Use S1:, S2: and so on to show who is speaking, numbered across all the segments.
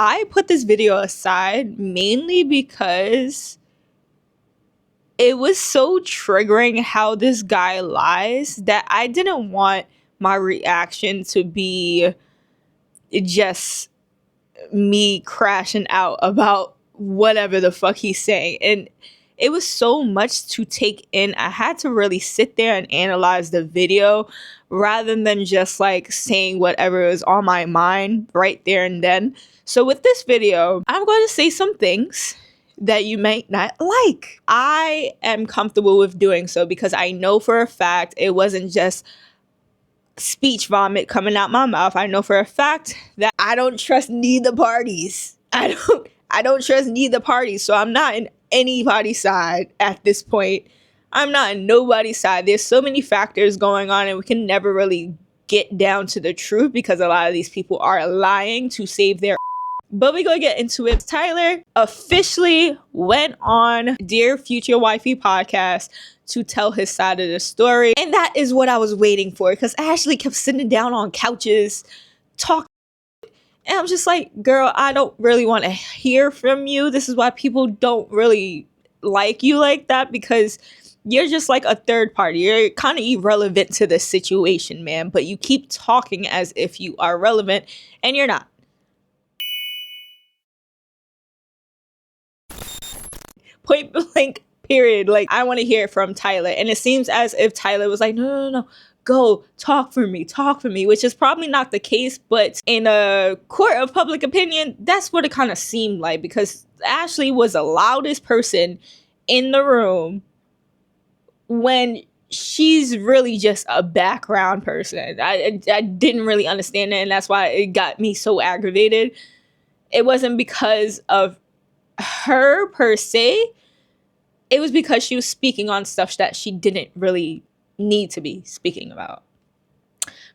S1: I put this video aside mainly because it was so triggering how this guy lies that I didn't want my reaction to be just me crashing out about whatever the fuck he's saying. And it was so much to take in. I had to really sit there and analyze the video rather than just like saying whatever was on my mind right there and then. So with this video, I'm going to say some things that you might not like. I am comfortable with doing so because I know for a fact it wasn't just speech vomit coming out my mouth. I know for a fact that I don't trust neither parties. I don't trust neither parties. So I'm not in anybody's side at this point. I'm not in nobody's side. There's so many factors going on and we can never really get down to the truth because a lot of these people are lying to save their. But we're going to get into it. Tyler officially went on Dear Future Wifey podcast to tell his side of the story. And that is what I was waiting for because Ashley kept sitting down on couches, talking. And I'm just like, girl, I don't really want to hear from you. This is why people don't really like you like that because you're just like a third party. You're kind of irrelevant to the situation, man. But you keep talking as if you are relevant and you're not. Point blank, period. Like, I want to hear it from Tyler. And it seems as if Tyler was like, no. Go talk for me, which is probably not the case. But in a court of public opinion, that's what it kind of seemed like because Ashley was the loudest person in the room when she's really just a background person. I didn't really understand it, and that's why it got me so aggravated. It wasn't because of her per se. It was because she was speaking on stuff that she didn't really need to be speaking about.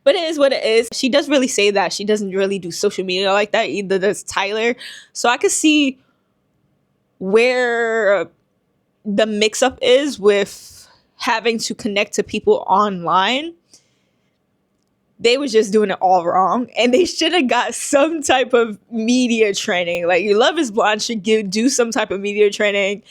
S1: But it is what it is. She does really say that she doesn't really do social media like that. Either does Tyler. So I could see where the mix-up is with having to connect to people online. They were just doing it all wrong. And they should have got some type of media training. Like, Love is Blind should do some type of media training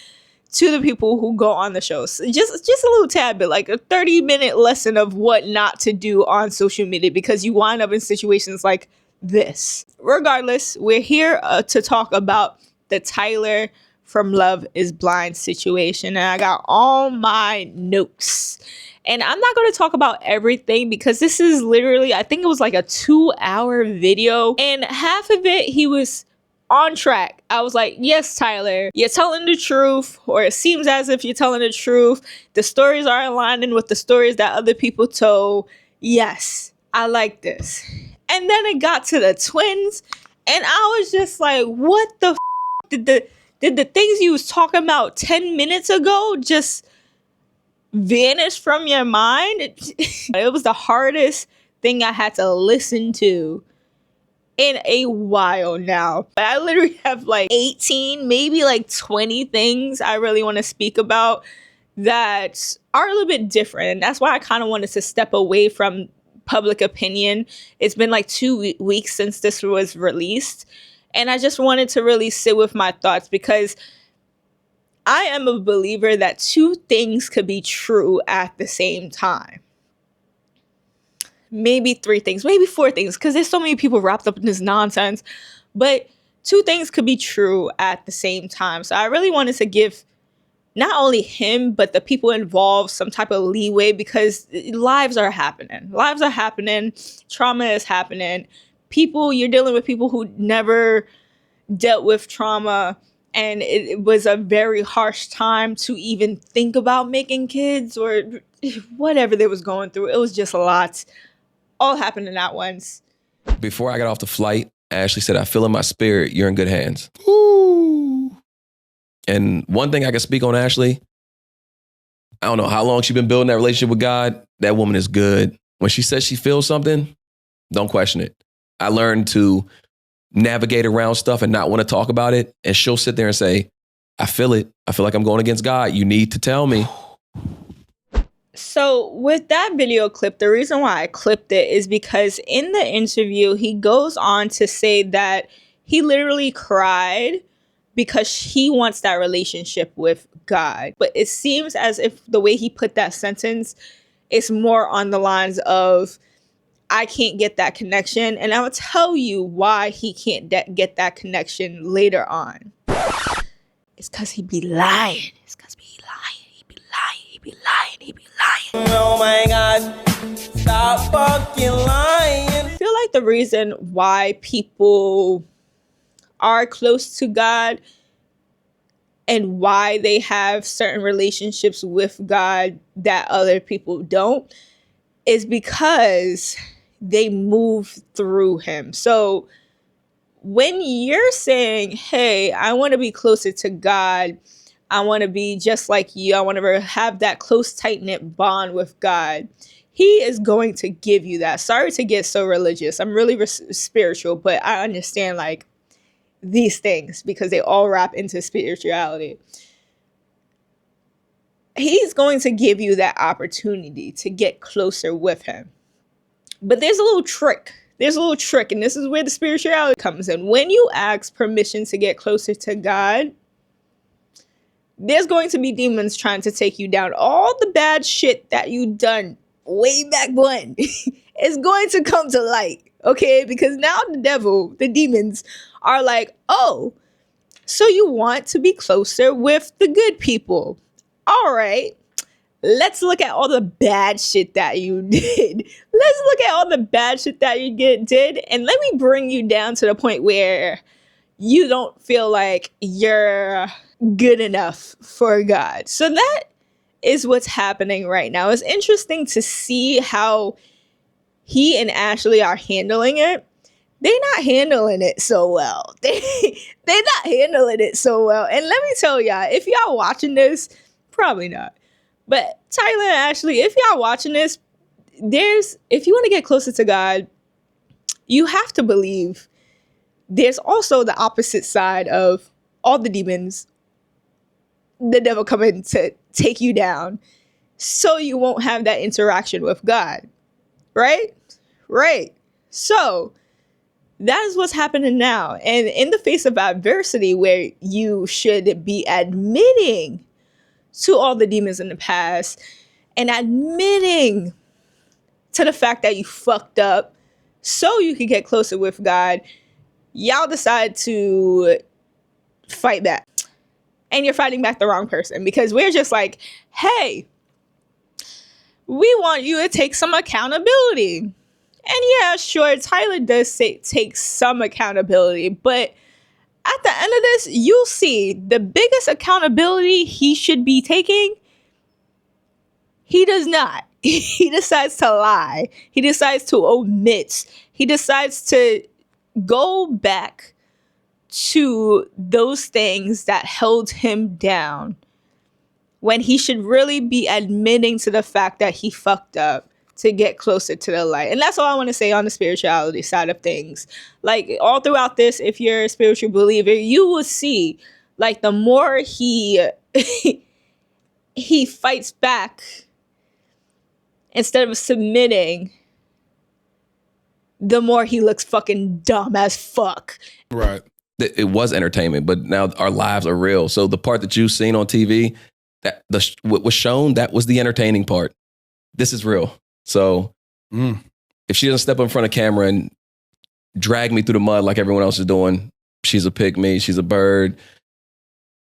S1: to the people who go on the shows. Just a little tad bit, like a 30-minute lesson of what not to do on social media because you wind up in situations like this. Regardless, we're here to talk about the Tyler from Love is Blind situation. And I got all my notes. And I'm not going to talk about everything because this is literally, I think it was like a 2-hour video. And half of it, he was on track. I was like, yes, Tyler, you're telling the truth, or it seems as if you're telling the truth. The stories are aligning with the stories that other people told. Yes, I like this. And then it got to the twins, and I was just like, what the f- did the things you was talking about 10 minutes ago just vanish from your mind? It was the hardest thing I had to listen to in a while now. I literally have like 18, maybe like 20 things I really want to speak about that are a little bit different. And that's why I kind of wanted to step away from public opinion. It's been like 2 weeks since this was released. And I just wanted to really sit with my thoughts because I am a believer that two things could be true at the same time. Maybe 3 things, maybe 4 things, because there's so many people wrapped up in this nonsense. But 2 things could be true at the same time. So I really wanted to give not only him, but the people involved some type of leeway because lives are happening. Lives are happening. Trauma is happening. You're dealing with people who never dealt with trauma. And it was a very harsh time to even think about making kids or whatever they was going through. It was just a lot. All happening at once.
S2: Before I got off the flight, Ashley said, I feel in my spirit, you're in good hands. Ooh. And one thing I can speak on Ashley, I don't know how long she's been building that relationship with God. That woman is good. When she says she feels something, don't question it. I learned to navigate around stuff and not want to talk about it. And she'll sit there and say, I feel it. I feel like I'm going against God. You need to tell me.
S1: So with that video clip, the reason why I clipped it is because in the interview, he goes on to say that He literally cried because he wants that relationship with God. But it seems as if the way he put that sentence is more on the lines of, I can't get that connection. And I will tell you why he can't get that connection later on. It's because he be lying. It's because he lying. He be lying. He be lying. He be lying.
S3: Oh my God. Stop fucking lying.
S1: I feel like the reason why people are close to God and why they have certain relationships with God that other people don't is because they move through him. So when you're saying, hey, I want to be closer to God, I want to be just like you, I want to have that close, tight-knit bond with God, he is going to give you that. Sorry to get so religious. I'm really spiritual, but I understand like these things because they all wrap into spirituality. He's going to give you that opportunity to get closer with him. But there's a little trick. And this is where the spirituality comes in. When you ask permission to get closer to God, there's going to be demons trying to take you down. All the bad shit that you done way back when is going to come to light, okay? Because now the devil, the demons, are like, oh, so you want to be closer with the good people. All right. Let's look at all the bad shit that you did. Let's look at all the bad shit that you did. And let me bring you down to the point where you don't feel like you're good enough for God. So that is what's happening right now. It's interesting to see how he and Ashley are handling it. They're not handling it so well. They're not handling it so well. And let me tell y'all, if y'all watching this, probably not. But Tyler and Ashley, if y'all watching this, if you want to get closer to God, you have to believe there's also the opposite side of all the demons, the devil coming to take you down so you won't have that interaction with God. Right? So that is what's happening now. And in the face of adversity, where you should be admitting to all the demons in the past and admitting to the fact that you fucked up so you can get closer with God, y'all decide to fight back. And you're fighting back the wrong person, because we're just like, hey, we want you to take some accountability. And yeah, sure, Tyler does take some accountability, but at the end of this, you'll see the biggest accountability he should be taking, he does not. He decides to lie. He decides to omit. He decides to go back to those things that held him down when he should really be admitting to the fact that he fucked up to get closer to the light. And that's all I want to say on the spirituality side of things. Like, all throughout this, if you're a spiritual believer, you will see, like, the more he he fights back instead of submitting, the more he looks fucking dumb as fuck.
S2: Right. It was entertainment, but now our lives are real. So the part that you've seen on TV, what was shown, that was the entertaining part. This is real. So if she doesn't step in front of camera and drag me through the mud like everyone else is doing, she's a pygmy, she's a bird.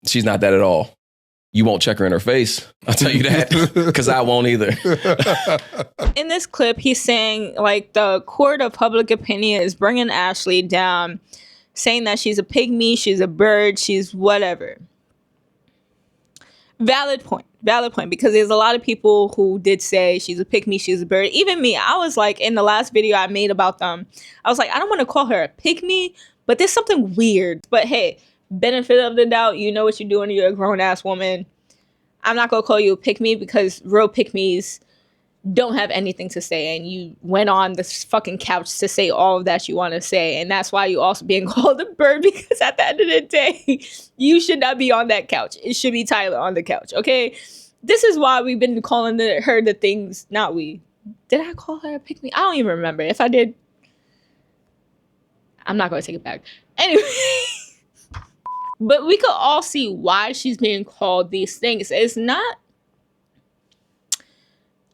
S2: She's not that at all. You won't check her in her face. I'll tell you that, because I won't either.
S1: In this clip, he's saying, like, the court of public opinion is bringing Ashley down, saying that she's a pygmy, she's a bird, she's whatever. Valid point, because there's a lot of people who did say she's a pygmy, she's a bird. Even me, I was like, in the last video I made about them, I was like, I don't want to call her a pygmy, but there's something weird. But hey, benefit of the doubt, you know what you're doing, you're a grown-ass woman. I'm not going to call you a pygmy, because real pygmies don't have anything to say, and you went on this fucking couch to say all of that you want to say, and that's why you also being called a bird, because at the end of the day, you should not be on that couch. It should be Tyler on the couch, okay? This is why we've been calling her the things, not we. Did I call her a pygmy? I don't even remember. If I did, I'm not going to take it back. Anyway, but we could all see why she's being called these things. It's not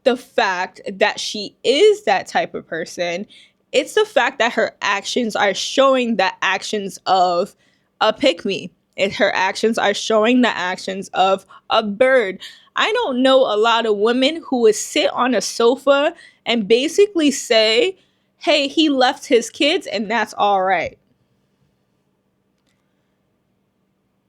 S1: the fact that she is that type of person. It's the fact that her actions are showing the actions of a pick-me. Her actions are showing the actions of a bird. I don't know a lot of women who would sit on a sofa and basically say, hey, he left his kids and that's all right.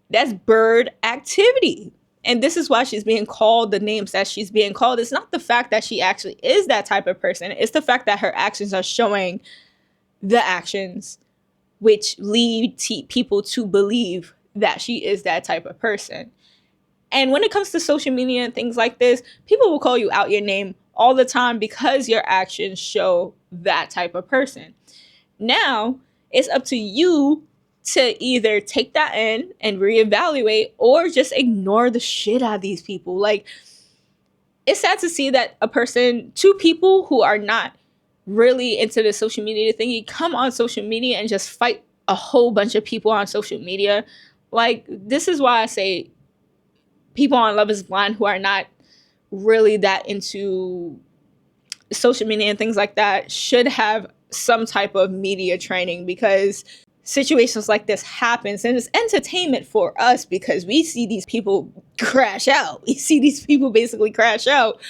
S1: That's bird activity. And this is why she's being called the names that she's being called. It's not the fact that she actually is that type of person. It's the fact that her actions are showing the actions which lead people to believe that she is that type of person. And when it comes to social media and things like this, people will call you out your name all the time because your actions show that type of person. Now, it's up to you to either take that in and reevaluate or just ignore the shit out of these people. Like, it's sad to see that two people who are not really into the social media thingy come on social media and just fight a whole bunch of people on social media. Like, this is why I say people on Love is Blind who are not really that into social media and things like that should have some type of media training, because situations like this happens and it's entertainment for us because we see these people crash out. We see these people basically crash out.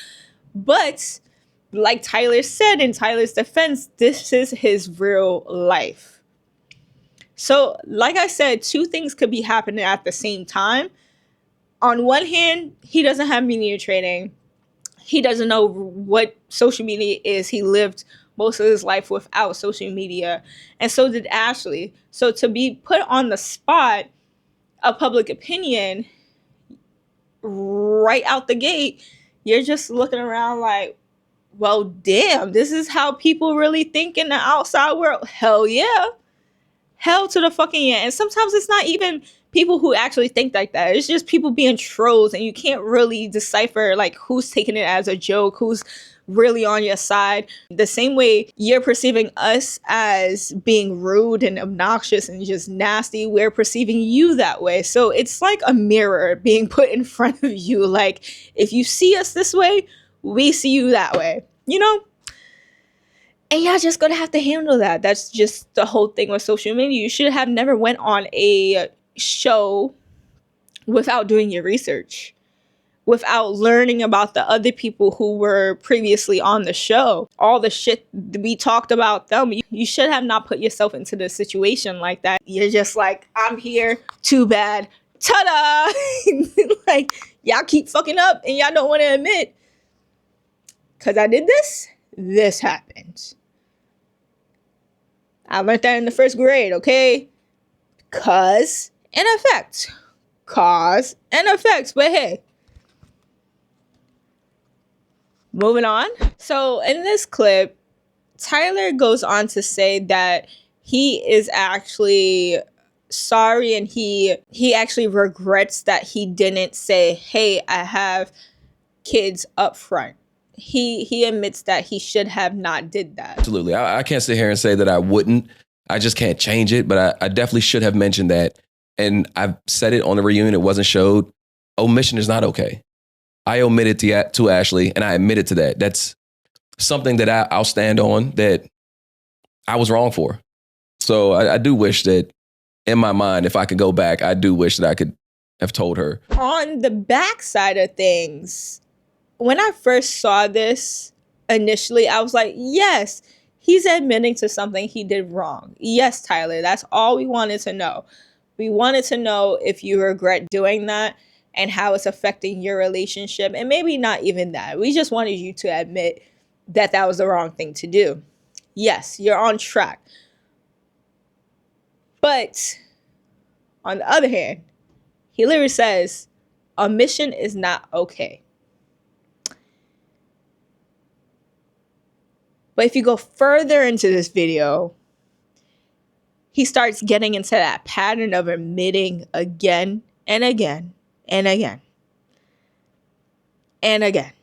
S1: But like Tyler said, in Tyler's defense, this is his real life. So like I said, two things could be happening at the same time. On one hand, he doesn't have media training. He doesn't know what social media is. He lived most of his life without social media. And so did Ashley. So to be put on the spot of public opinion right out the gate, you're just looking around like, well, damn, this is how people really think in the outside world. Hell yeah. Hell to the fucking yeah. And sometimes it's not even people who actually think like that. It's just people being trolls, and you can't really decipher like who's taking it as a joke, who's really on your side. The same way you're perceiving us as being rude and obnoxious and just nasty, we're perceiving you that way. So it's like a mirror being put in front of you. Like, if you see us this way, we see you that way, you know? And y'all just gonna have to handle that. That's just the whole thing with social media. You should have never went on a show without doing your research, without learning about the other people who were previously on the show. All the shit we talked about them. You should have not put yourself into the situation like that. You're just like, I'm here, too bad. Ta-da! Like, y'all keep fucking up and y'all don't want to admit, because I did this happened. I learned that in the first grade, okay? Cause and effect. Cause and effects. But hey, moving on. So in this clip, Tyler goes on to say that he is actually sorry, and he actually regrets that he didn't say, hey, I have kids up front. He admits that he should have not did that.
S2: Absolutely. I can't sit here and say that I wouldn't. I just can't change it. But I definitely should have mentioned that. And I've said it on the reunion. It wasn't showed. Omission is not okay. I omitted to Ashley, and I admitted to that. That's something that I'll stand on, that I was wrong for. So I do wish that, in my mind, if I could go back, I do wish that I could have told her.
S1: On the backside of things, when I first saw this initially, I was like, yes, he's admitting to something he did wrong. Yes, Tyler, that's all we wanted to know. We wanted to know if you regret doing that and how it's affecting your relationship. And maybe not even that. We just wanted you to admit that that was the wrong thing to do. Yes, you're on track. But on the other hand, he literally says, omission is not okay. But if you go further into this video, he starts getting into that pattern of admitting again and again and again and again.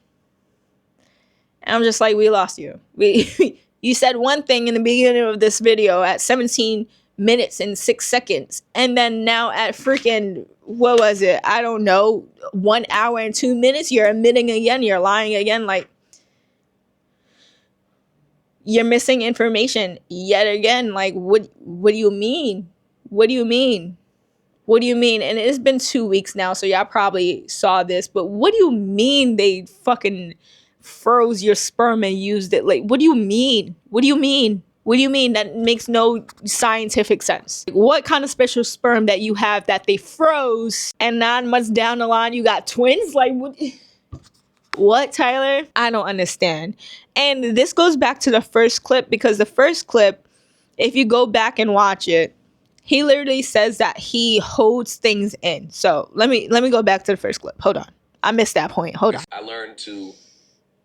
S1: And I'm just like, we lost you. You said one thing in the beginning of this video at 17 minutes and 6 seconds. And then now at freaking, what was it? I don't know, 1 hour and 2 minutes, you're admitting again, you're lying again. Like, you're missing information yet again. Like, what do you mean? What do you mean? What do you mean? And it's been 2 weeks now, so y'all probably saw this, but what do you mean they fucking froze your sperm and used it? Like, what do you mean? What do you mean? What do you mean? That makes no scientific sense. What kind of special sperm that you have that they froze and 9 months down the line you got twins? Like, what, Tyler? I don't understand. And this goes back to the first clip, because the first clip, if you go back and watch it, he literally says that he holds things in. So let me go back to the first clip. Hold on. I missed that point. Hold on.
S2: I learned to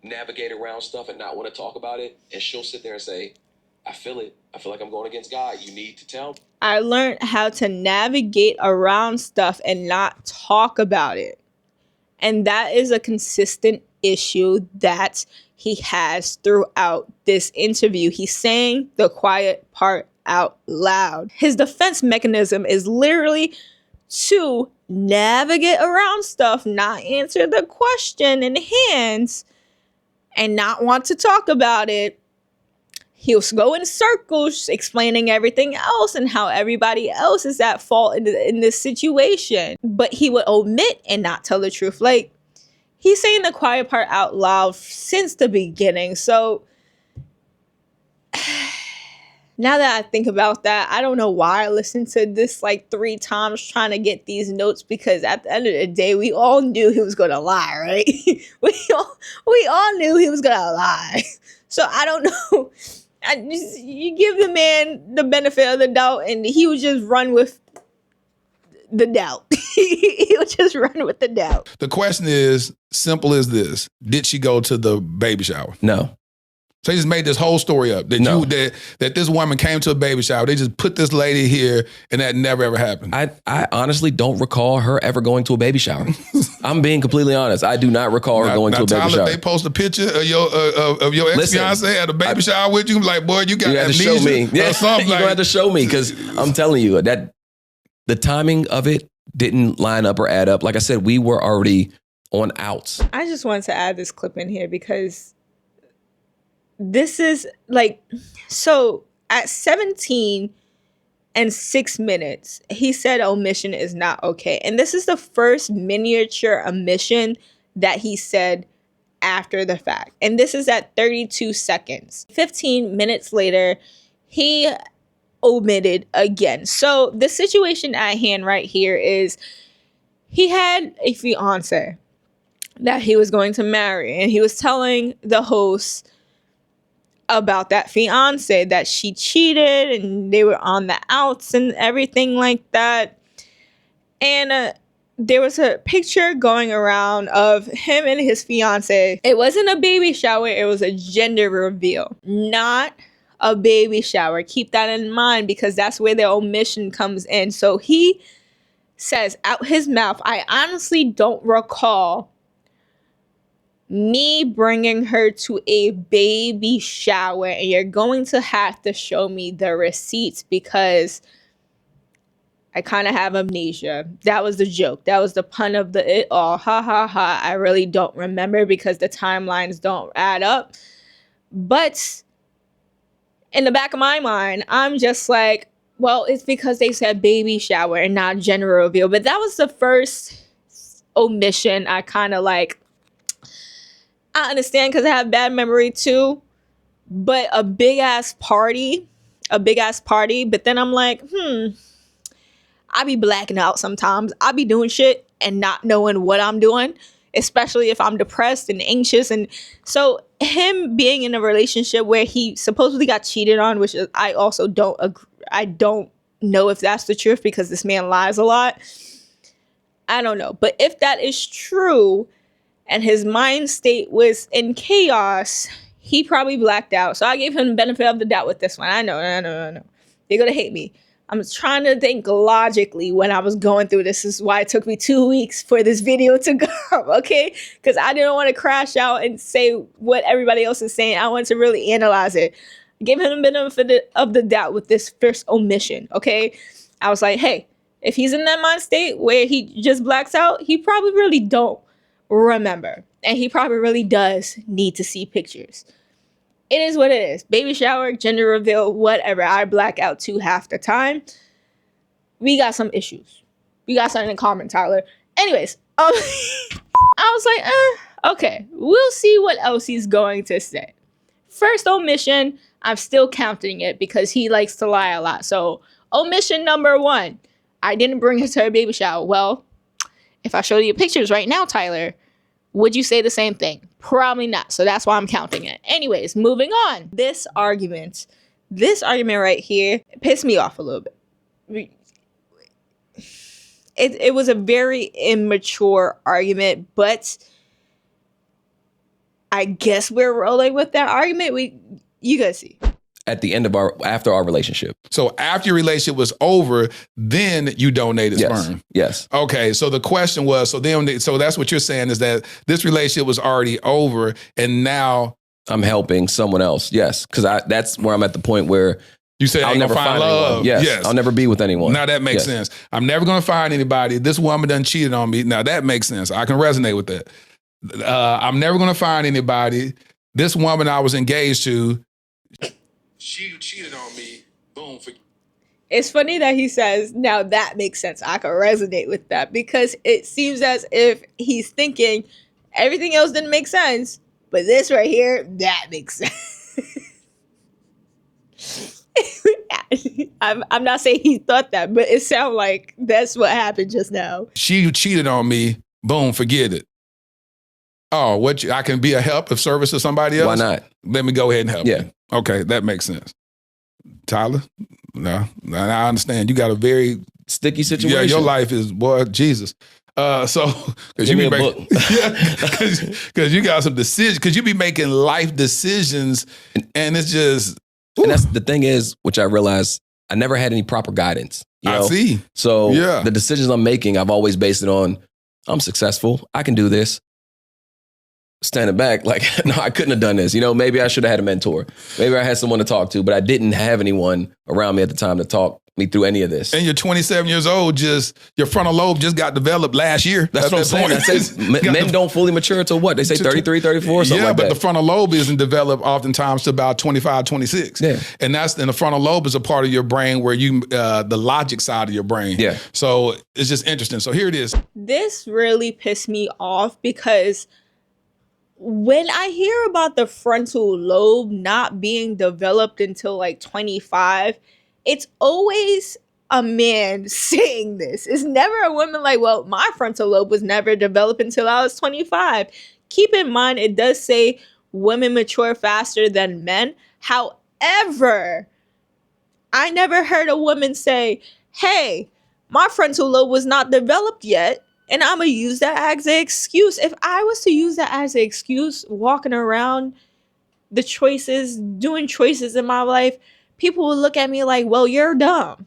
S2: navigate around stuff and not want to talk about it. And she'll sit there and say, I feel it. I feel like I'm going against God. You need to tell me.
S1: I learned how to navigate around stuff and not talk about it. And that is a consistent issue that he has throughout this interview. He's saying the quiet part out loud. His defense mechanism is literally to navigate around stuff, not answer the question in hand, and not want to talk about it. He'll go in circles explaining everything else and how everybody else is at fault in this situation. But he would omit and not tell the truth. Like, he's saying the quiet part out loud since the beginning. So now that I think about that, I don't know why I listened to this like 3 times trying to get these notes, because at the end of the day, we all knew he was going to lie, right? we all knew he was going to lie. So I don't know. You give the man the benefit of the doubt, and he would just run with the doubt. He would just run with the doubt.
S4: The question is simple as this. Did she go to the baby shower?
S2: No.
S4: So they just made this whole story up that
S2: No.
S4: that this woman came to a baby shower. They just put this lady here, and that never ever happened.
S2: I honestly don't recall her ever going to a baby shower. I'm being completely honest. I do not recall her going to a baby
S4: Tyler,
S2: shower.
S4: they post a picture of your ex-fiance at a baby shower with you. Like, boy, you got
S2: You have to
S4: amnesia
S2: show me. Yeah,
S4: or something.
S2: you're going to have to show me, because I'm telling you that the timing of it didn't line up or add up. Like I said, we were already on outs.
S1: I just wanted to add this clip in here because this is like, so at 17 and 6 minutes, he said omission is not okay. And this is the first miniature omission that he said after the fact. And this is at 32 seconds. 15 minutes later, he omitted again. So the situation at hand right here is he had a fiance that he was going to marry, and he was telling the host about that fiance, that she cheated and they were on the outs and everything like that. And there was a picture going around of him and his fiance. It wasn't a baby shower, it was a gender reveal, not a baby shower. Keep that in mind, because that's where the omission comes in. So he says out his mouth, I honestly don't recall me bringing her to a baby shower, and you're going to have to show me the receipts because I kind of have amnesia. That was the joke. That was the pun of the it all. Ha ha ha. I really don't remember because the timelines don't add up. But in the back of my mind, I'm just like, well, it's because they said baby shower and not gender reveal. But that was the first omission I kind of like, I understand because I have bad memory too, but a big ass party, but then I'm like, I be blacking out sometimes. I be doing shit and not knowing what I'm doing, especially if I'm depressed and anxious. And so him being in a relationship where he supposedly got cheated on, which is, I also don't agree. I don't know if that's the truth because this man lies a lot. I don't know. But if that is true, and his mind state was in chaos, he probably blacked out. So I gave him the benefit of the doubt with this one. I know. They're going to hate me. I'm trying to think logically when I was going through this. This is why it took me 2 weeks for this video to go, okay? Because I didn't want to crash out and say what everybody else is saying. I wanted to really analyze it. Gave him the benefit of the doubt with this first omission, okay? I was like, hey, if he's in that mind state where he just blacks out, he probably really don't remember. And he probably really does need to see pictures. It is what it is. Baby shower, gender reveal, whatever. I black out too half the time. We got some issues. We got something in common, Tyler. Anyways, I was like, okay, we'll see what else he's going to say. First omission, I'm still counting it because he likes to lie a lot. So omission number 1, I didn't bring her to her baby shower. Well, if I show you pictures right now, Tyler, would you say the same thing? Probably not. So that's why I'm counting it. Anyways, moving on. This argument right here pissed me off a little bit. It was a very immature argument, but I guess we're rolling with that argument. You guys see.
S2: At the end of after our relationship.
S4: So after your relationship was over, then you donated sperm.
S2: Yes.
S4: Okay. So the question was, so that's what you're saying is that this relationship was already over and now
S2: I'm helping someone else. Yes. Because that's where I'm at the point where
S4: you say I'll never find love.
S2: Yes. I'll never be with anyone.
S4: Now that makes sense. I'm never going to find anybody. This woman done cheated on me. Now that makes sense. I can resonate with that. I'm never going to find anybody. This woman I was engaged to, she cheated on me. Boom.
S1: It's funny that he says, now that makes sense. I can resonate with that because it seems as if he's thinking everything else didn't make sense, but this right here, that makes sense. I'm not saying he thought that, but it sounds like that's what happened just now.
S4: She cheated on me. Boom, forget it. Oh, I can be a help of service to somebody else?
S2: Why not?
S4: Let me go ahead and help you.
S2: Yeah.
S4: Okay, that makes sense. Tyler? No, I understand. You got a very
S2: sticky situation.
S4: Yeah, your life is, boy, Jesus. So, because you be making, because you got some decisions, because you be making life decisions, and it's just. Ooh.
S2: And that's the thing is, which I realized, I never had any proper guidance.
S4: I see.
S2: So the decisions I'm making, I've always based it on, I'm successful. I can do this. Standing back, like, no, I couldn't have done this. Maybe I should have had a mentor. Maybe I had someone to talk to, but I didn't have anyone around me at the time to talk me through any of this.
S4: And you're 27 years old, your frontal lobe just got developed last year.
S2: That's what I'm saying. Men don't fully mature till what? They say 33, 34, something like that.
S4: Yeah, but the frontal lobe isn't developed oftentimes to about 25, 26.
S2: Yeah.
S4: And the frontal lobe is a part of your brain where the logic side of your brain.
S2: Yeah.
S4: So it's just interesting. So here it is.
S1: This really pissed me off because when I hear about the frontal lobe not being developed until like 25, it's always a man saying this. It's never a woman like, well, my frontal lobe was never developed until I was 25. Keep in mind, it does say women mature faster than men. However, I never heard a woman say, hey, my frontal lobe was not developed yet, and I'm going to use that as an excuse. If I was to use that as an excuse, walking around doing choices in my life, people would look at me like, well, you're dumb.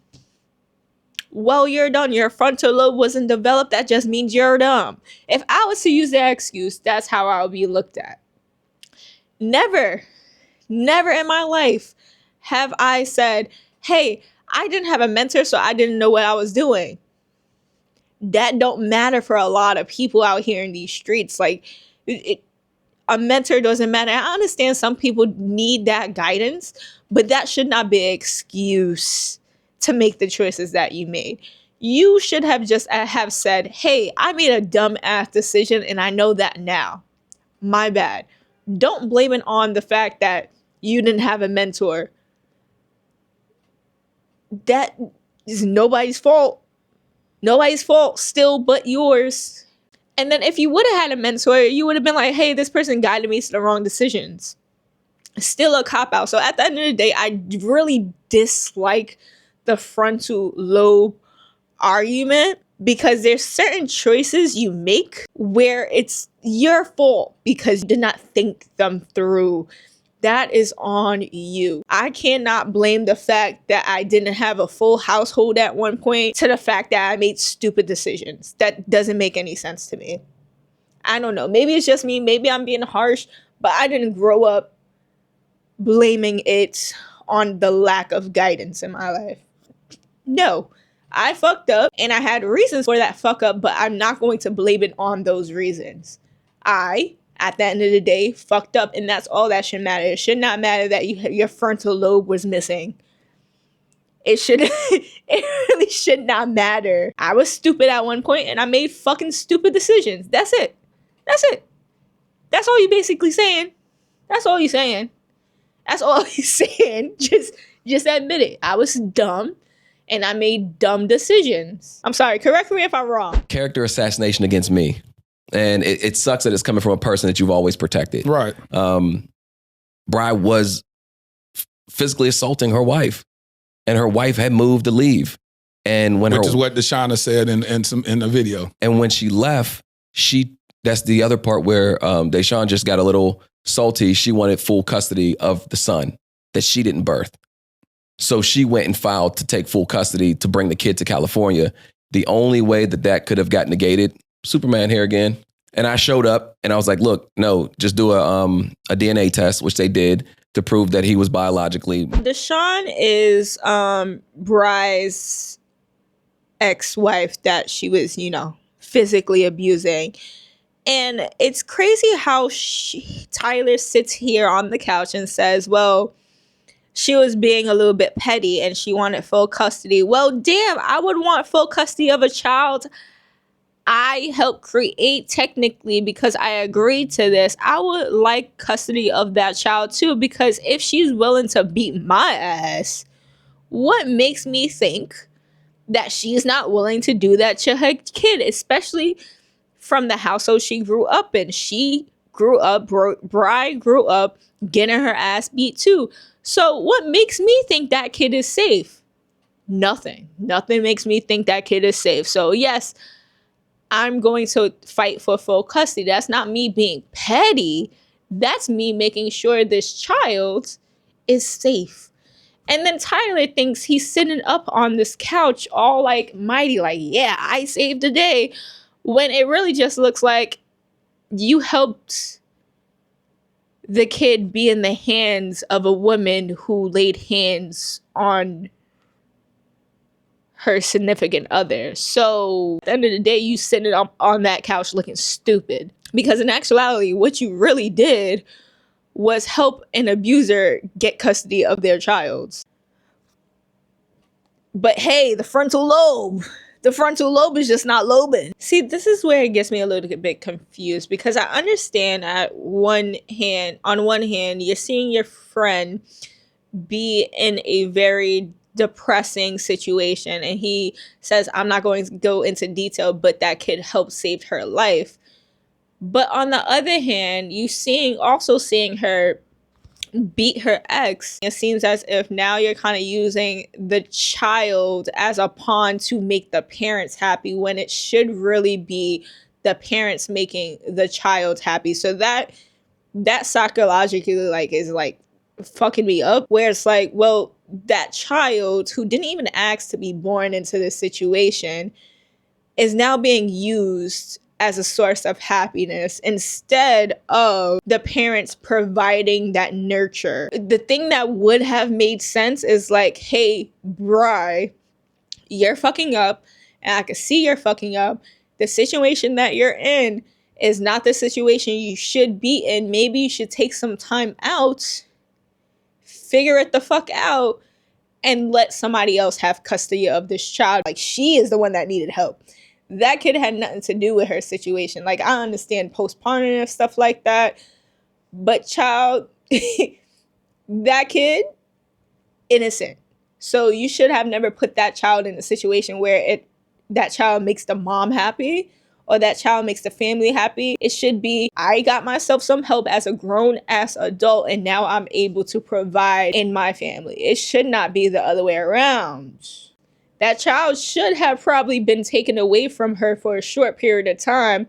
S1: Well, you're dumb. Your frontal lobe wasn't developed. That just means you're dumb. If I was to use that excuse, that's how I would be looked at. Never in my life have I said, hey, I didn't have a mentor, so I didn't know what I was doing. That don't matter for a lot of people out here in these streets. Like, a mentor doesn't matter. I understand some people need that guidance, but that should not be an excuse to make the choices that you made. You should have just have said, hey, I made a dumb ass decision and I know that now. My bad. Don't blame it on the fact that you didn't have a mentor. That is nobody's fault. Nobody's fault still but yours. And then if you would have had a mentor, you would have been like, hey, this person guided me to the wrong decisions. Still a cop-out. So at the end of the day, I really dislike the frontal lobe argument because there's certain choices you make where it's your fault because you did not think them through. That is on you. I cannot blame the fact that I didn't have a full household at one point to the fact that I made stupid decisions. That doesn't make any sense to me. I don't know. Maybe it's just me. Maybe I'm being harsh, but I didn't grow up blaming it on the lack of guidance in my life. No, I fucked up and I had reasons for that fuck up, but I'm not going to blame it on those reasons. I, at the end of the day, fucked up, and that's all that should matter. It should not matter that your frontal lobe was missing. It should, it really should not matter. I was stupid at one point and I made fucking stupid decisions. That's it. That's it. That's all you basically saying. That's all you saying. That's all he's saying. Just admit it. I was dumb and I made dumb decisions. I'm sorry, correct me if I'm wrong.
S2: Character assassination against me. And it sucks that it's coming from a person that you've always protected.
S4: Right.
S2: Bri was physically assaulting her wife, and her wife had moved to leave. And when
S4: Which is what Deshauna said in the video.
S2: And when she left, that's the other part where Deshaun just got a little salty. She wanted full custody of the son that she didn't birth. So she went and filed to take full custody to bring the kid to California. The only way that could have got negated, Superman here again. And I showed up and I was like, look, no, just do a DNA test, which they did, to prove that he was biologically.
S1: Deshaun is Bri's ex-wife that she was, physically abusing. And it's crazy how Tyler sits here on the couch and says, well, she was being a little bit petty and she wanted full custody. Well, damn, I would want full custody of a child I helped create, technically, because I agreed to this. I would like custody of that child too, because if she's willing to beat my ass, what makes me think that she's not willing to do that to her kid, especially from the household she grew up in? She grew up, Bri grew up getting her ass beat too. So what makes me think that kid is safe? Nothing. Nothing makes me think that kid is safe. So yes, I'm going to fight for full custody. That's not me being petty. That's me making sure this child is safe. And then Tyler thinks he's sitting up on this couch all like mighty, like, yeah, I saved the day. When it really just looks like you helped the kid be in the hands of a woman who laid hands on her significant other. So at the end of the day, you sitting up on that couch looking stupid. Because in actuality, what you really did was help an abuser get custody of their child. But hey, the frontal lobe is just not lobing. See, this is where it gets me a little bit confused, because I understand on one hand, you're seeing your friend be in a very depressing situation, and he says, I'm not going to go into detail, but that kid helped save her life. But on the other hand, also seeing her beat her ex, it seems as if now you're kind of using the child as a pawn to make the parents happy, when it should really be the parents making the child happy. So that psychologically is fucking me up, where it's like, well, that child who didn't even ask to be born into this situation is now being used as a source of happiness instead of the parents providing that nurture. The thing that would have made sense is like, hey, Bri, you're fucking up, and I can see you're fucking up. The situation that you're in is not the situation you should be in. Maybe you should take some time out, figure it the fuck out, and let somebody else have custody of this child. Like, she is the one that needed help. That kid had nothing to do with her situation. Like, I understand postpartum and stuff like that, but child, that kid, innocent. So you should have never put that child in a situation where that child makes the mom happy or that child makes the family happy. It should be, I got myself some help as a grown-ass adult, and now I'm able to provide in my family. It should not be the other way around. That child should have probably been taken away from her for a short period of time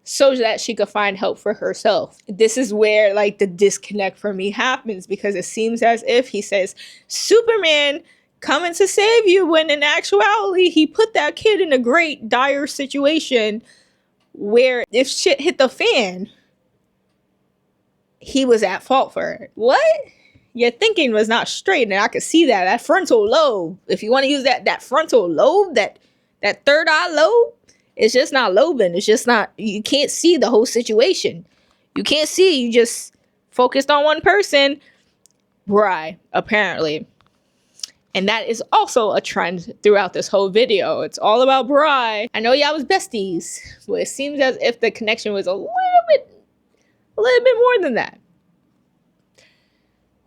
S1: so that she could find help for herself. This is where the disconnect for me happens, because it seems as if he says, Superman coming to save you, when in actuality, he put that kid in a great dire situation where if shit hit the fan, he was at fault for it. What? Your thinking was not straight, and I could see that. That frontal lobe. If you want to use that frontal lobe, that third eye lobe, it's just not lobing. It's just not. You can't see the whole situation. You can't see. You just focused on one person. Bri, apparently. And that is also a trend throughout this whole video. It's all about Bri. I know y'all was besties, but it seems as if the connection was a little bit more than that.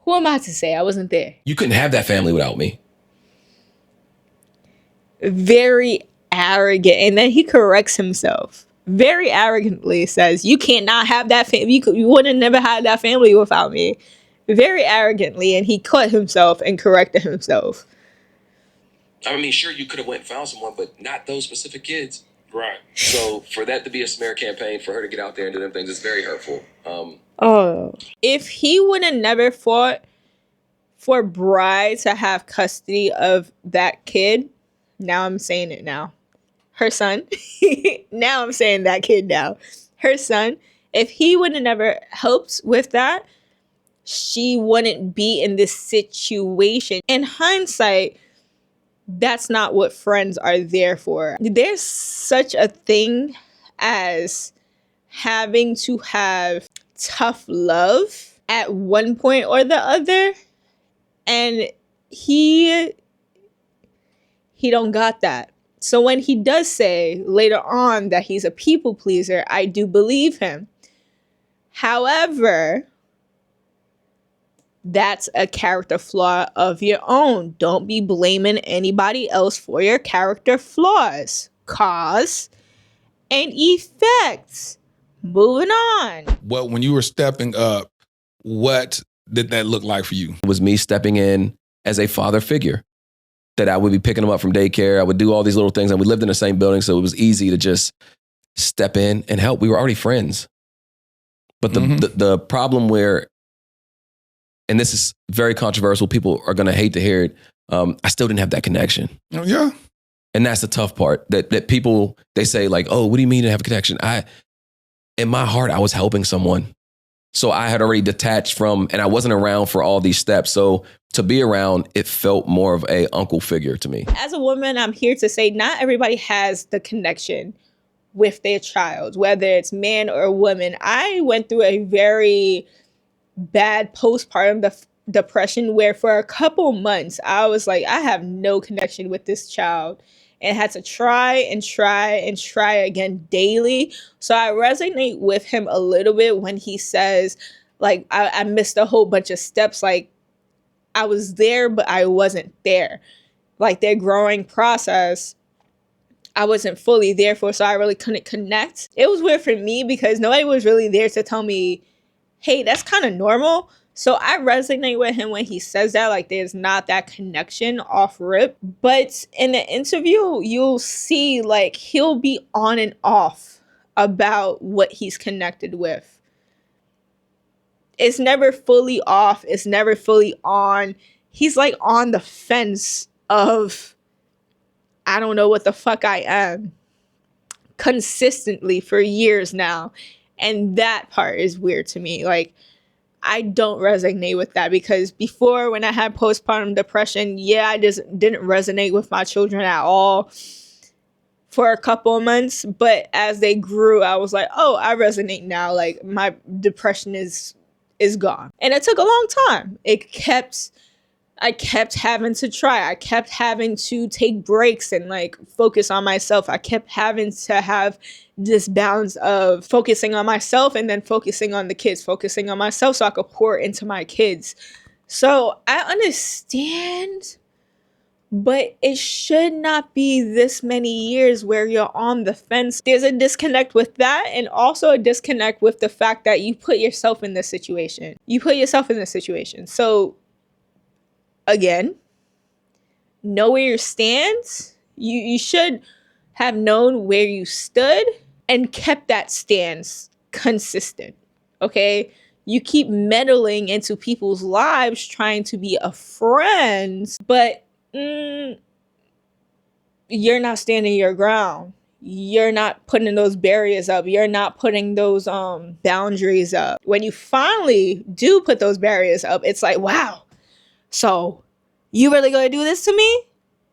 S1: Who am I to say? I wasn't there.
S2: You couldn't have that family without me.
S1: Very arrogant. And then he corrects himself. Very arrogantly says, you can't not have that family. You wouldn't never have that family without me. Very arrogantly. And he caught himself and corrected himself.
S2: I mean, sure, you could have went and found someone, but not those specific kids.
S4: Right.
S2: So for that to be a smear campaign, for her to get out there and do them things, it's very hurtful.
S1: If he would have never fought for Bri to have custody of that kid, now I'm saying it now. Her son. Now I'm saying that kid now. Her son. If he would have never helped with that, she wouldn't be in this situation. In hindsight, that's not what friends are there for. There's such a thing as having to have tough love at one point or the other, and he don't got that. So when he does say later on that he's a people pleaser, I do believe him. However, that's a character flaw of your own. Don't be blaming anybody else for your character flaws. Cause and effects. Moving on.
S4: Well, when you were stepping up, what did that look like for you?
S2: It was me stepping in as a father figure, that I would be picking them up from daycare. I would do all these little things, and we lived in the same building, so it was easy to just step in and help. We were already friends. But the problem where, and this is very controversial, people are going to hate to hear it, I still didn't have that connection.
S4: Oh, yeah.
S2: And that's the tough part, that people, they say like, oh, what do you mean to have a connection? In my heart, I was helping someone. So I had already detached from, and I wasn't around for all these steps. So to be around, it felt more of a uncle figure to me.
S1: As a woman, I'm here to say not everybody has the connection with their child, whether it's man or woman. I went through a very bad postpartum depression where for a couple months, I was like, I have no connection with this child, and had to try and try and try again daily. So I resonate with him a little bit when he says, like, I missed a whole bunch of steps. Like, I was there, but I wasn't there. Like, their growing process, I wasn't fully there for, so I really couldn't connect. It was weird for me because nobody was really there to tell me, hey, that's kind of normal. So I resonate with him when he says that, like, there's not that connection off rip. But in the interview, you'll see, like, he'll be on and off about what he's connected with. It's never fully off. It's never fully on. He's, like, on the fence of, I don't know what the fuck I am, consistently for years now. And that part is weird to me. Like, I don't resonate with that, because before, when I had postpartum depression, I just didn't resonate with my children at all for a couple of months. But as they grew, I was like, oh, I resonate now. Like, my depression is gone. And it took a long time. I kept having to try. I kept having to take breaks and, like, focus on myself. I kept having to have this balance of focusing on myself and then focusing on the kids, focusing on myself so I could pour into my kids. So I understand, but it should not be this many years where you're on the fence. There's a disconnect with that, and also a disconnect with the fact that you put yourself in this situation. So again, know where you stand. You should have known where you stood and kept that stance consistent, okay? You keep meddling into people's lives trying to be a friend, but you're not standing your ground. you're not putting those barriers up. You're not putting those boundaries up. When you finally do put those barriers up, it's like, wow, so you really gonna do this to me?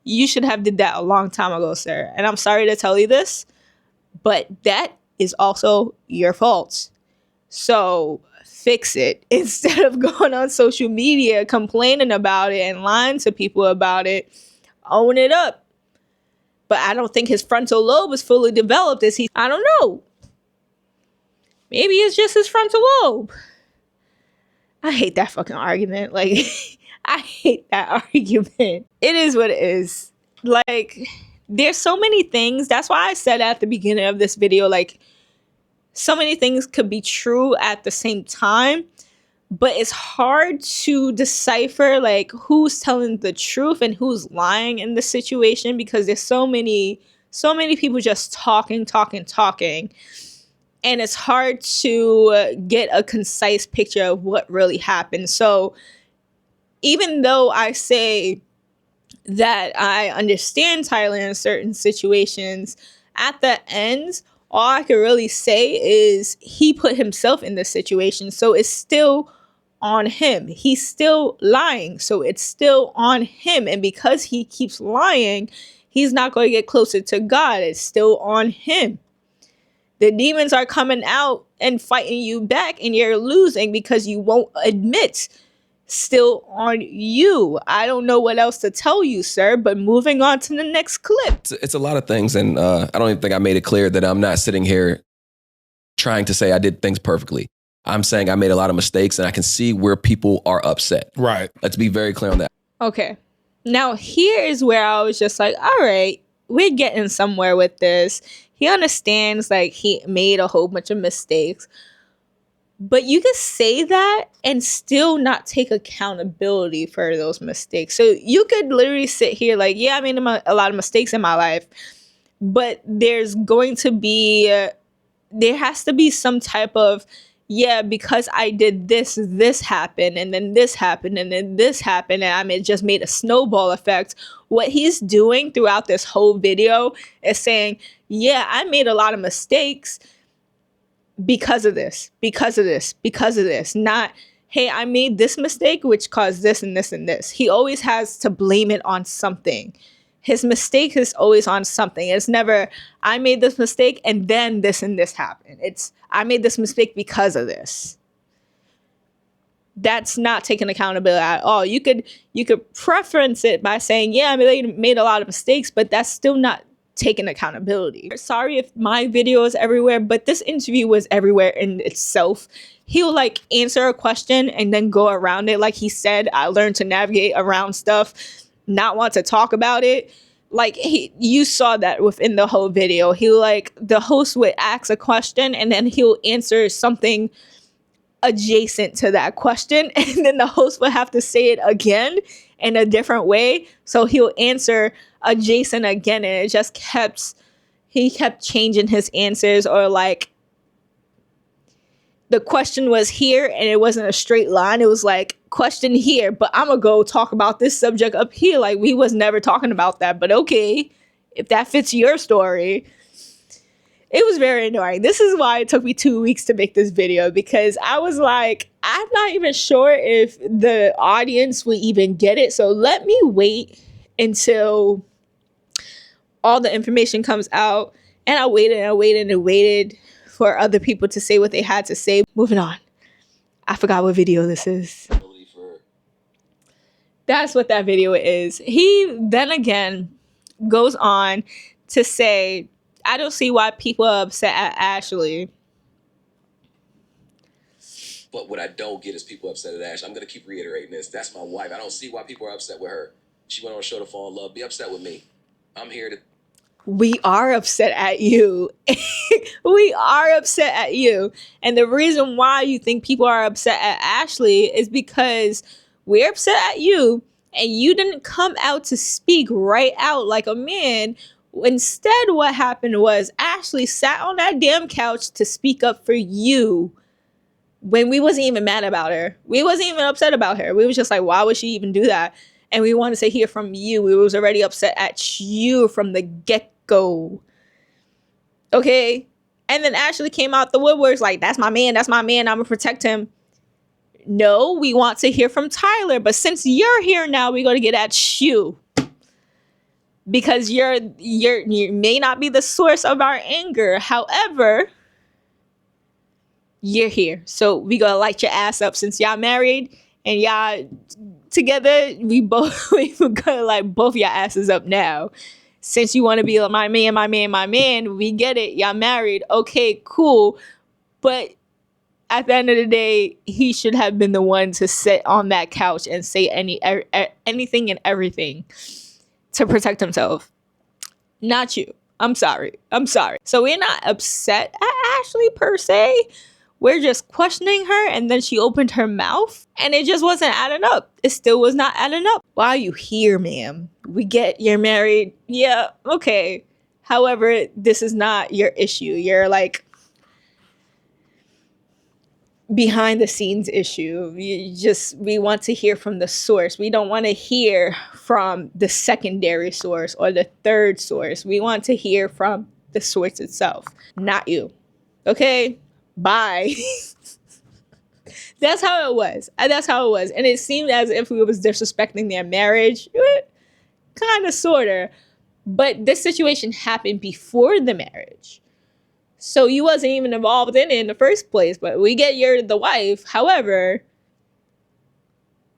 S1: You should have did that a long time ago, sir. And I'm sorry to tell you this, but that is also your fault. So fix it instead of going on social media complaining about it and lying to people about it. Own it up. But I don't think his frontal lobe is fully developed. I don't know. Maybe it's just his frontal lobe. I hate that fucking argument. Like, I hate that argument. It is what it is. Like, there's so many things. That's why I said at the beginning of this video, like, so many things could be true at the same time. But it's hard to decipher like who's telling the truth and who's lying in the situation, because there's so many people just talking, and it's hard to get a concise picture of what really happened. So even though I say that I understand Tyler in certain situations, at the end, all I can really say is he put himself in this situation. So it's still on him. He's still lying. So it's still on him. And because he keeps lying, he's not going to get closer to God. It's still on him. The demons are coming out and fighting you back, and you're losing because you won't admit. Still on you. I don't know what else to tell you, sir, but moving on to the next clip.
S2: It's a lot of things, and I don't even think I made it clear that I'm not sitting here trying to say I did things perfectly. I'm saying I made a lot of mistakes, and I can see where people are upset.
S4: Right.
S2: Let's be very clear on that.
S1: Okay. Now, here is where I was just like, all right, we're getting somewhere with this. He understands, like, he made a whole bunch of mistakes. But you can say that and still not take accountability for those mistakes. So you could literally sit here like, yeah, I made a lot of mistakes in my life. But there has to be some type of, yeah, because I did this happened, and then this happened, and then this happened, and it just made a snowball effect. What he's doing throughout this whole video is saying, yeah, I made a lot of mistakes because of this. Not, hey, I made this mistake, which caused this and this and this. He always has to blame it on something. His mistake is always on something. It's never, I made this mistake and then this and this happened. It's, I made this mistake because of this. That's not taking accountability at all. You could preference it by saying, yeah, I made a lot of mistakes, but that's still not taking accountability. Sorry if my video is everywhere, but this interview was everywhere in itself. He'll like answer a question and then go around it. Like he said, I learned to navigate around stuff, not want to talk about it. Like you saw that within the whole video. The host would ask a question and then he'll answer something adjacent to that question, and then the host would have to say it again in a different way. So he'll answer adjacent again, and he kept changing his answers, or like the question was here and it wasn't a straight line. It was like question here, but I'm gonna go talk about this subject up here. Like we was never talking about that, but okay, if that fits your story. It was very annoying. This is why it took me 2 weeks to make this video, because I was like, I'm not even sure if the audience would even get it. So let me wait until all the information comes out. And I waited for other people to say what they had to say. Moving on. I forgot what video this is. That's what that video is. He then again goes on to say, I don't see why people are upset at Ashley.
S2: But what I don't get is people upset at Ashley. I'm going to keep reiterating this. That's my wife. I don't see why people are upset with her. She went on a show to fall in love. Be upset with me. I'm here to...
S1: We are upset at you. We are upset at you. And the reason why you think people are upset at Ashley is because we're upset at you and you didn't come out to speak right out like a man. Instead, what happened was Ashley sat on that damn couch to speak up for you when we wasn't even mad about her. We wasn't even upset about her. We was just like, why would she even do that? And we wanted to hear from you. We was already upset at you from the get-go. Okay? And then Ashley came out the woodworks like, that's my man, I'm gonna protect him. No, we want to hear from Tyler, but since you're here now, we're gonna get at you. Because you may not be the source of our anger. However, you're here. So we gonna light your ass up since y'all married and y'all together. We gonna light both your asses up now. Since you want to be like my man, we get it. Y'all married. Okay, cool. But at the end of the day, he should have been the one to sit on that couch and say anything and everything to protect himself. Not you. I'm sorry. So we're not upset at Ashley per se. We're just questioning her, and then she opened her mouth and it just wasn't adding up. It still was not adding up. Why are you here, ma'am? We get you're married. Yeah, okay. However, this is not your issue. You're like behind the scenes issue. We want to hear from the source. We don't want to hear from the secondary source or the third source. We want to hear from the source itself, not you. Okay? Bye. That's how it was. And it seemed as if we was disrespecting their marriage. Kind of, sort of. But this situation happened before the marriage. So you wasn't even involved in it in the first place. But we get you're the wife. However,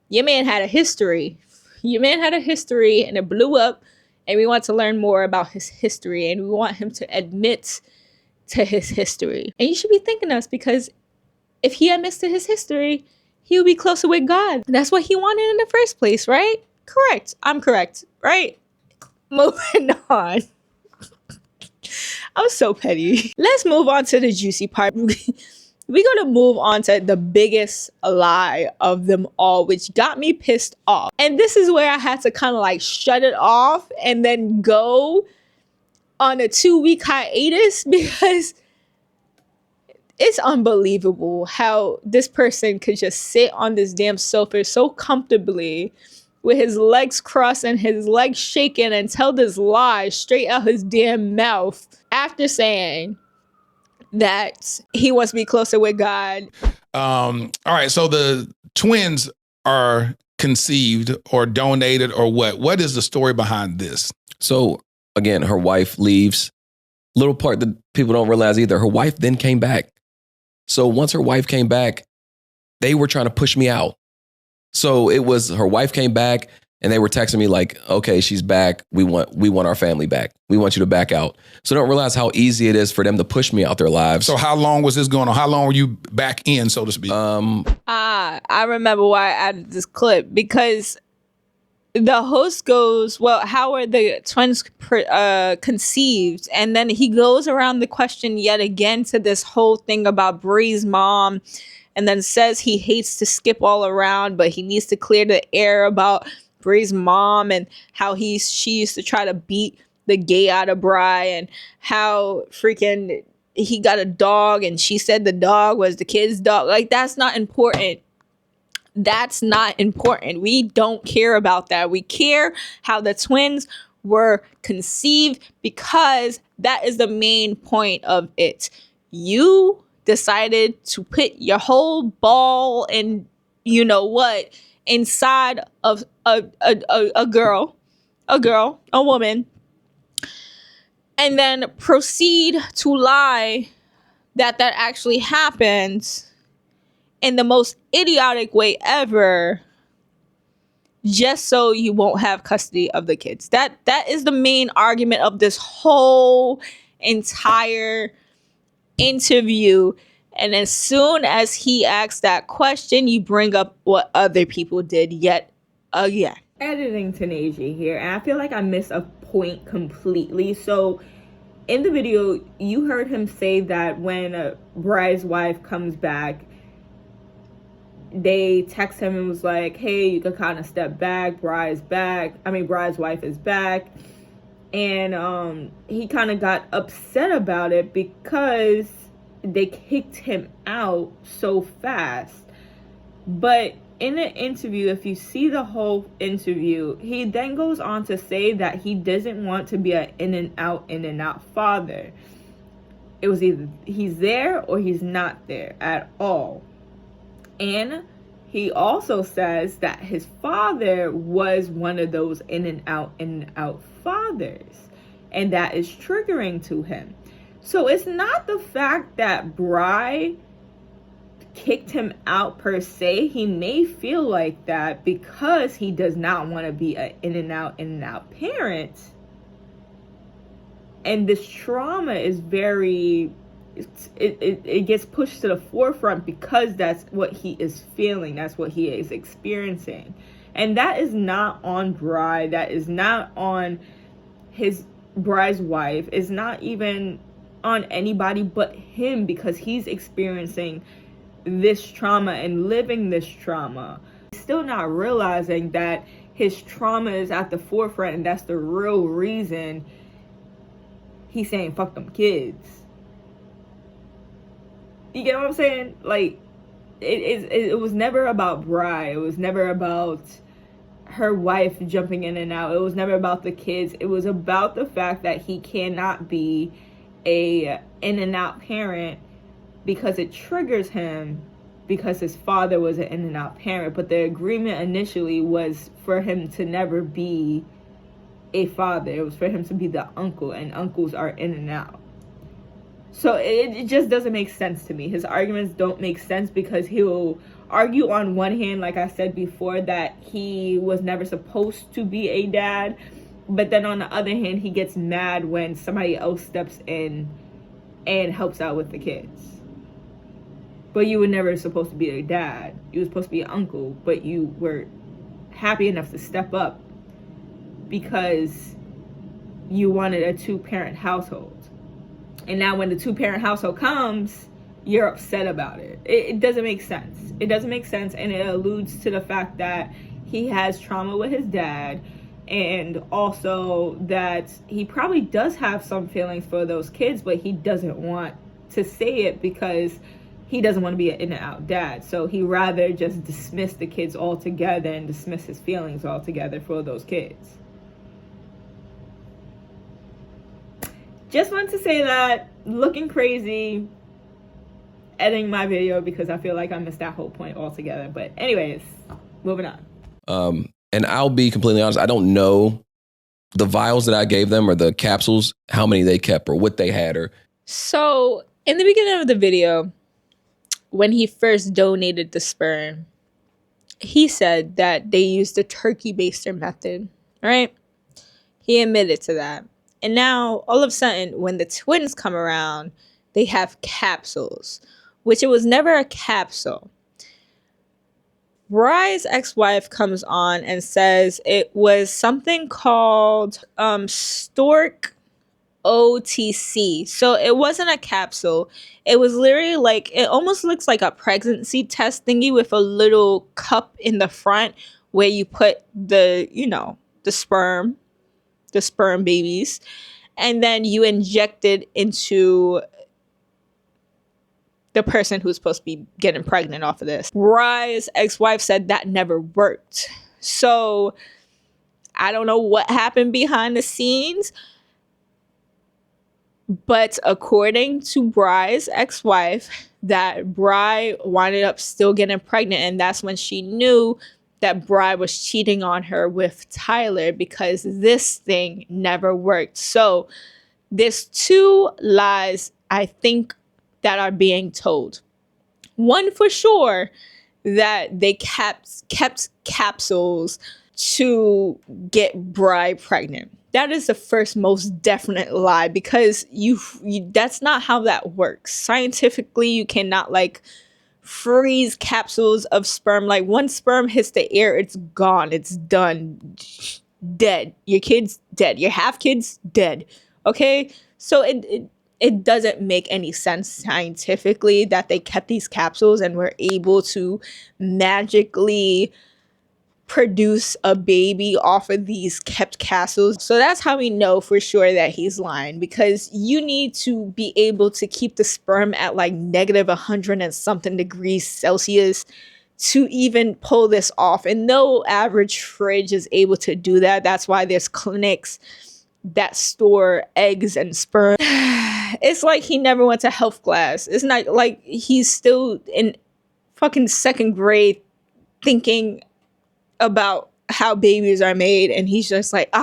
S1: your man had a history. And it blew up. And we want to learn more about his history. And we want him to admit to his history. And you should be thanking us, because if he admits to his history, he will be closer with God. That's what he wanted in the first place, right? Correct. I'm correct, right? Moving on. I'm so petty. Let's move on to the juicy part. We're going to move on to the biggest lie of them all, which got me pissed off. And this is where I had to kind of like shut it off and then go on a 2-week hiatus, because it's unbelievable how this person could just sit on this damn sofa so comfortably with his legs crossed and his legs shaking and tell this lie straight out his damn mouth after saying that he wants to be closer with God.
S4: All right, so the twins are conceived or donated or what? What is the story behind this?
S2: So again, her wife leaves. Little part that people don't realize either. Her wife then came back. So once her wife came back, they were trying to push me out. So it was her wife came back and they were texting me like, okay, she's back. We want our family back. We want you to back out. So don't realize how easy it is for them to push me out their lives.
S4: So how long was this going on? How long were you back in, so to speak?
S1: I remember why I added this clip, because the host goes, well, how are the twins conceived? And then he goes around the question yet again to this whole thing about Bri's mom, and then says he hates to skip all around, but he needs to clear the air about Bri's mom and how she used to try to beat the gay out of Bri, and how freaking he got a dog and she said the dog was the kid's dog. Like, that's not important. That's not important. We don't care about that. We care how the twins were conceived, because that is the main point of it. You decided to put your whole ball and you know what inside of a woman, and then proceed to lie that actually happened in the most idiotic way ever, just so you won't have custody of the kids. That is the main argument of this whole entire interview. And as soon as he asks that question, you bring up what other people did yet again. Editing Tanasia here, and I feel like I missed a point completely. So in the video, you heard him say that when Bri's wife comes back, they text him and was like, hey, you could kind of step back. Bri's wife is back. And he kind of got upset about it because they kicked him out so fast. But in the interview, if you see the whole interview, he then goes on to say that he doesn't want to be an in and out father. It was either he's there or he's not there at all. And he also says that his father was one of those in and out fathers. And that is triggering to him. So it's not the fact that Bri kicked him out per se. He may feel like that because he does not want to be an in and out parent. And this trauma is very, it gets pushed to the forefront because that's what he is feeling. That's what he is experiencing. And that is not on Bri. That is not on Bri's wife. It's not even on anybody but him, because he's experiencing this trauma and living this trauma. He's still not realizing that his trauma is at the forefront, and that's the real reason he's saying fuck them kids. You get what I'm saying? Like, it was never about Bri. It was never about her wife jumping in and out. It was never about the kids. It was about the fact that he cannot be a in and out parent because it triggers him, because his father was an in and out parent. But the agreement initially was for him to never be a father. It was for him to be the uncle, and uncles are in and out. So it just doesn't make sense to me. His arguments don't make sense, because he'll argue on one hand, like I said before, that he was never supposed to be a dad, but then on the other hand, he gets mad when somebody else steps in and helps out with the kids. But you were never supposed to be a dad. You were supposed to be an uncle, but you were happy enough to step up because you wanted a two-parent household. And now when the two-parent household comes, you're upset about it. It doesn't make sense. It doesn't make sense, and it alludes to the fact that he has trauma with his dad, and also that he probably does have some feelings for those kids, but he doesn't want to say it because he doesn't want to be an in and out dad. So he rather just dismiss the kids altogether and dismiss his feelings altogether for those kids. Just wanted to say that, looking crazy, editing my video because I feel like I missed that whole point altogether. But anyways, moving on.
S2: And I'll be completely honest, I don't know the vials that I gave them or the capsules, how many they kept or what they had. Or
S1: So in the beginning of the video, when he first donated the sperm, he said that they used the turkey baster method, right? He admitted to that. And now, all of a sudden, when the twins come around, they have capsules, which it was never a capsule. Bri's ex-wife comes on and says it was something called Stork OTC. So it wasn't a capsule. It was literally like, it almost looks like a pregnancy test thingy with a little cup in the front where you put the sperm babies, and then you inject it into the person who's supposed to be getting pregnant off of this. Bri's ex-wife said that never worked. So I don't know what happened behind the scenes, but according to Bri's ex-wife, that Bri wound up still getting pregnant, and that's when she knew that Bri was cheating on her with Tyler, because this thing never worked. So there's two lies, I think, that are being told. One for sure, that they kept capsules to get Bri pregnant. That is the first most definite lie, because you that's not how that works. Scientifically, you cannot freeze capsules of sperm. Like, once sperm hits the air, it's gone. It's done. Dead. Your kid's dead. Your half kid's dead. Okay? So it doesn't make any sense scientifically that they kept these capsules and were able to magically produce a baby off of these kept capsules. So that's how we know for sure that he's lying, because you need to be able to keep the sperm at negative 100 and something degrees Celsius to even pull this off. And no average fridge is able to do that. That's why there's clinics that store eggs and sperm. It's like he never went to health class. It's not like he's still in fucking second grade thinking about how babies are made, and he's just like,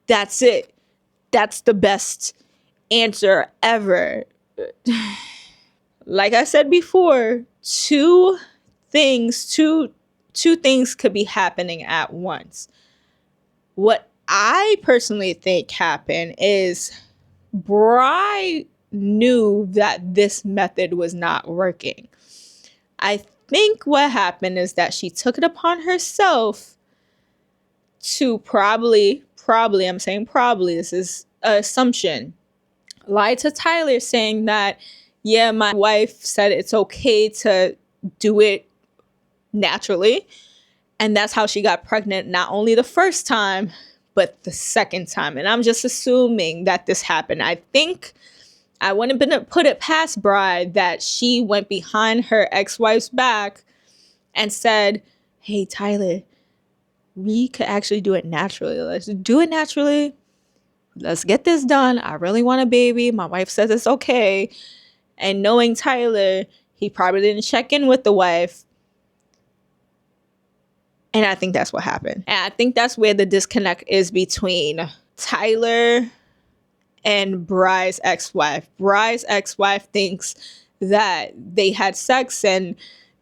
S1: that's it. That's the best answer ever. Like I said before, two things could be happening at once. What I personally think happened is Bri knew that this method was not working. I think what happened is that she took it upon herself to probably, I'm saying probably, this is an assumption, lie to Tyler saying that, yeah, my wife said it's okay to do it naturally. And that's how she got pregnant, not only the first time, but the second time. And I'm just assuming that this happened. I think I wouldn't put it past Bri that she went behind her ex-wife's back and said, hey, Tyler, we could actually do it naturally. Let's do it naturally. Let's get this done. I really want a baby. My wife says it's okay. And knowing Tyler, he probably didn't check in with the wife. And I think that's what happened. And I think that's where the disconnect is between Tyler and Bri's ex-wife. Bri's ex-wife thinks that they had sex and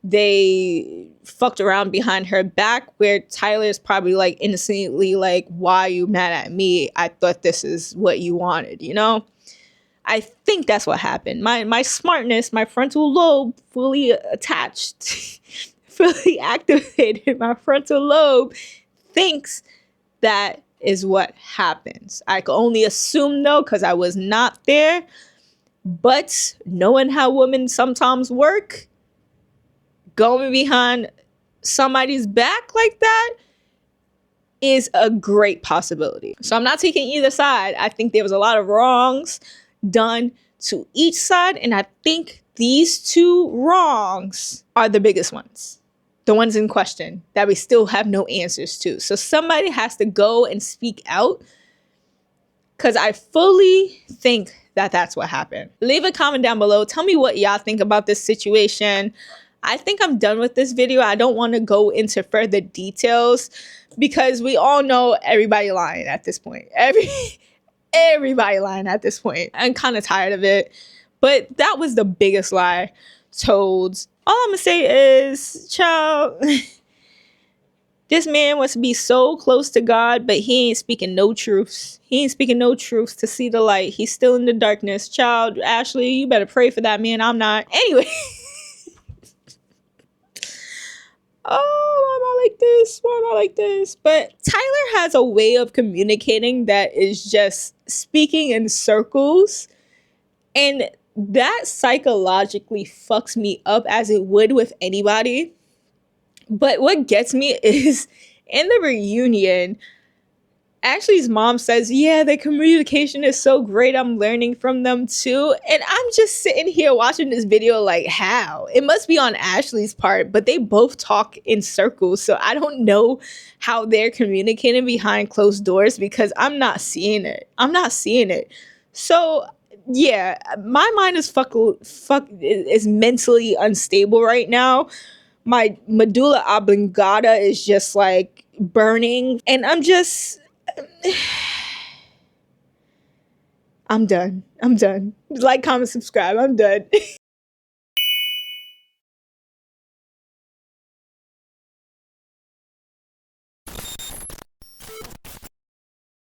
S1: they fucked around behind her back, where Tyler's probably like innocently like, why are you mad at me? I thought this is what you wanted, you know? I think that's what happened. My smartness, my frontal lobe fully attached, fully activated, my frontal lobe thinks that is what happens. I can only assume though, because I was not there. But knowing how women sometimes work, going behind somebody's back like that is a great possibility. So I'm not taking either side. I think there was a lot of wrongs done to each side, and I think these two wrongs are the biggest ones. The ones in question that we still have no answers to. So somebody has to go and speak out, because I fully think that that's what happened. Leave a comment down below. Tell me what y'all think about this situation. I think I'm done with this video. I don't want to go into further details because we all know everybody lying at this point. Everybody lying at this point. I'm kind of tired of it. But that was the biggest lie told. All I'm going to say is, child, this man wants to be so close to God, but he ain't speaking no truths. He ain't speaking no truths to see the light. He's still in the darkness. Child, Ashley, you better pray for that man. I'm not. Anyway. Oh, why am I like this? Why am I like this? But Tyler has a way of communicating that is just speaking in circles. And that psychologically fucks me up, as it would with anybody. But what gets me is in the reunion, Ashley's mom says, yeah, their communication is so great. I'm learning from them too. And I'm just sitting here watching this video like, how? It must be on Ashley's part, but they both talk in circles. So I don't know how they're communicating behind closed doors, because I'm not seeing it. I'm not seeing it. So yeah, my mind is mentally unstable right now. My medulla oblongata is just like burning, and I'm done. Like, comment, subscribe. I'm done.